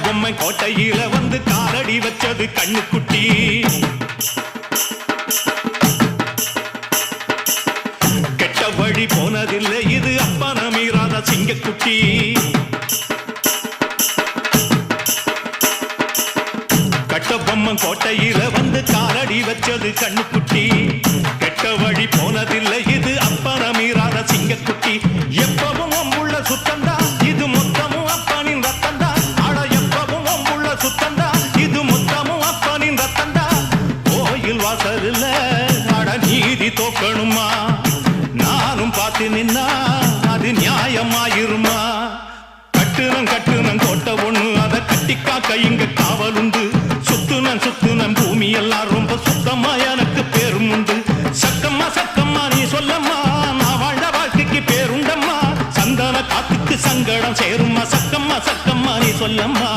பொம்மை கோட்டையில வந்து காலடி வச்சது கண்ணுக்குட்டி. கெட்ட வழி போனதில்லை இது அப்பன மீறாத சிங்கக்குட்டி. கட்ட பொம்மை கோட்டையில வந்து காலடி வச்சது கண்ணுக்குட்டி. கெட்ட வழி போனதில்லை இது அப்பன மீறாத சிங்கக்குட்டி. எப்பவும் உள்ள சுத்தந்தா இது மொத்தமும் அப்பனின் ரத்தந்தா. அட எப்பவும் உள்ள சுத்தந்தா இது மொத்தமும் அப்பனின் ரத்தந்தா. கோயில் வாசல்ல அட நீதி தோக்கணுமா? நானும் பார்த்து நின்னா அது நியாயமாயிருமா? கட்டுனம் கோட்டை ஒண்ணு அதை கட்டிக்காக்க இங்க காவல் உண்டு. சுத்துனம் பூமி எல்லாம் ரொம்ப சுத்தமா எனக்கு பேரும் உண்டு. சக்கம்மா நீ சொல்லம்மா நான் வாழ்ந்த வாழ்க்கைக்கு பேருண்டம்மா. சந்தன காத்துக்கு சங்கடம் சேரும்மா. சக்கம்மா நீ சொல்லம்மா.